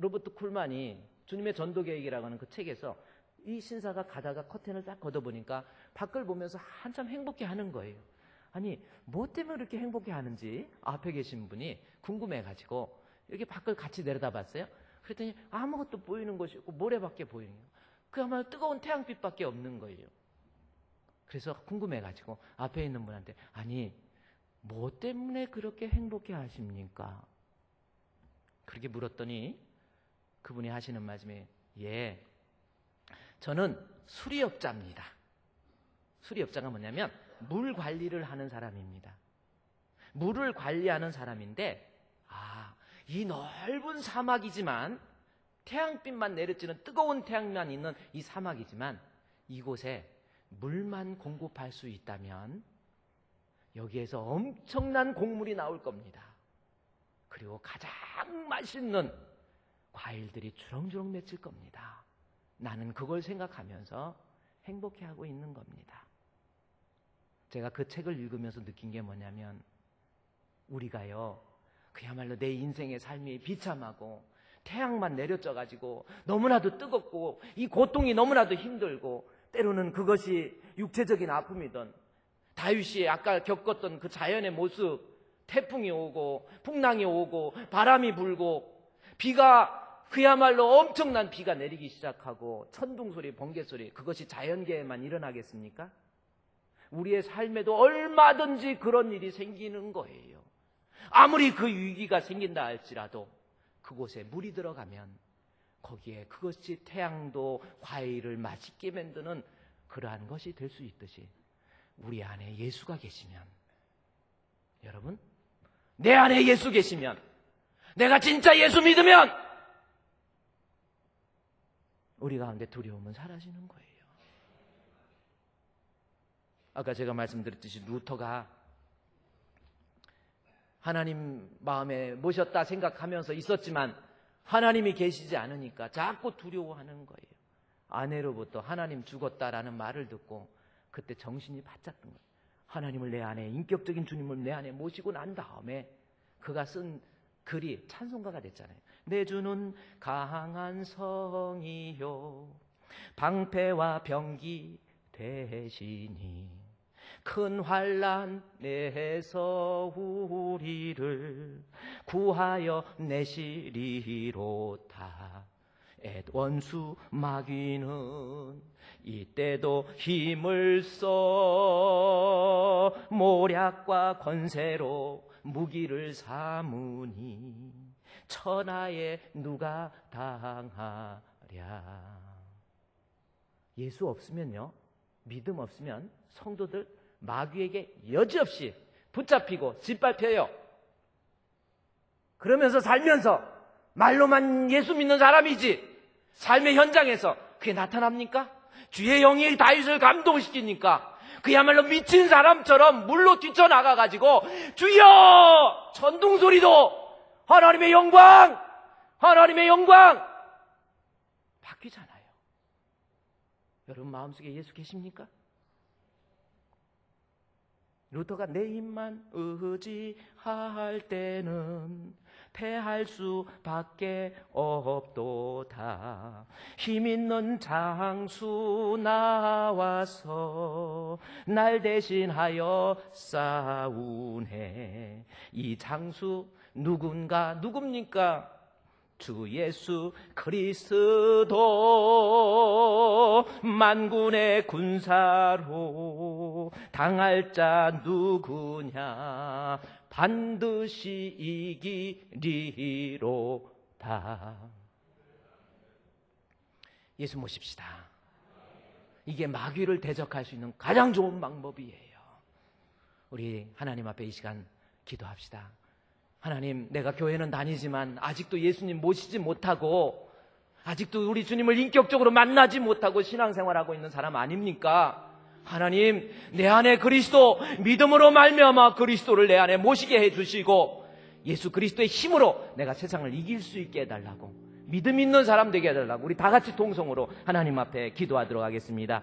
로버트 쿨만이 주님의 전도계획이라고 하는 그 책에서 이 신사가 가다가 커튼을 딱 걷어보니까 밖을 보면서 한참 행복해 하는 거예요. 아니 뭐 때문에 그렇게 행복해 하는지 앞에 계신 분이 궁금해가지고 이렇게 밖을 같이 내려다봤어요. 그랬더니 아무것도 보이는 것이 없고 모래밖에 보이는 거예요. 그야말로 뜨거운 태양빛밖에 없는 거예요. 그래서 궁금해가지고 앞에 있는 분한테 아니 뭐 때문에 그렇게 행복해 하십니까? 그렇게 물었더니 그분이 하시는 말씀이 예, 저는 수리업자입니다. 수리업자가 뭐냐면 물 관리를 하는 사람입니다. 물을 관리하는 사람인데 이 넓은 사막이지만 태양빛만 내려지는 뜨거운 태양만 있는 이 사막이지만 이곳에 물만 공급할 수 있다면 여기에서 엄청난 곡물이 나올 겁니다. 그리고 가장 맛있는 과일들이 주렁주렁 맺힐 겁니다. 나는 그걸 생각하면서 행복해하고 있는 겁니다. 제가 그 책을 읽으면서 느낀 게 뭐냐면 우리가요 그야말로 내 인생의 삶이 비참하고 태양만 내려져가지고 너무나도 뜨겁고 이 고통이 너무나도 힘들고 때로는 그것이 육체적인 아픔이든 다윗이 아까 겪었던 그 자연의 모습, 태풍이 오고 풍랑이 오고 바람이 불고 비가 그야말로 엄청난 비가 내리기 시작하고 천둥소리, 번개소리, 그것이 자연계에만 일어나겠습니까? 우리의 삶에도 얼마든지 그런 일이 생기는 거예요. 아무리 그 위기가 생긴다 할지라도 그곳에 물이 들어가면 거기에 그것이 태양도 과일을 맛있게 만드는 그러한 것이 될 수 있듯이 우리 안에 예수가 계시면, 여러분 내 안에 예수 계시면, 내가 진짜 예수 믿으면 우리 가운데 두려움은 사라지는 거예요. 아까 제가 말씀드렸듯이 루터가 하나님 마음에 모셨다 생각하면서 있었지만 하나님이 계시지 않으니까 자꾸 두려워하는 거예요. 아내로부터 하나님 죽었다라는 말을 듣고 그때 정신이 바짝 든 거예요. 하나님을 내 안에, 인격적인 주님을 내 안에 모시고 난 다음에 그가 쓴 글이 찬송가가 됐잖아요. 내 주는 강한 성이요 방패와 병기 되시니 큰 환난 내에서 우리를 구하여 내시리로다. 원수 마귀는 이때도 힘을 써 모략과 권세로 무기를 삼으니 천하에 누가 당하랴. 예수 없으면요, 믿음 없으면 성도들 마귀에게 여지없이 붙잡히고 짓밟혀요. 그러면서 살면서 말로만 예수 믿는 사람이지 삶의 현장에서 그게 나타납니까? 주의 영이 다윗을 감동시키니까 그야말로 미친 사람처럼 물로 뛰쳐나가가지고 주여! 천둥소리도 하나님의 영광! 하나님의 영광! 바뀌잖아요. 여러분 마음속에 예수 계십니까? 루터가 내 힘만 의지할 때는 패할 수밖에 없도다. 힘있는 장수 나와서 날 대신하여 싸우네. 이 장수 누굽니까? 주 예수 그리스도, 만군의 군사로 당할 자 누구냐? 반드시 이기리로다. 예수 모십시다. 이게 마귀를 대적할 수 있는 가장 좋은 방법이에요. 우리 하나님 앞에 이 시간 기도합시다. 하나님, 내가 교회는 다니지만 아직도 예수님 모시지 못하고, 아직도 우리 주님을 인격적으로 만나지 못하고 신앙생활하고 있는 사람 아닙니까? 하나님, 내 안에 그리스도, 믿음으로 말미암아 그리스도를 내 안에 모시게 해주시고, 예수 그리스도의 힘으로 내가 세상을 이길 수 있게 해달라고, 믿음 있는 사람 되게 해달라고, 우리 다 같이 통성으로 하나님 앞에 기도하도록 하겠습니다.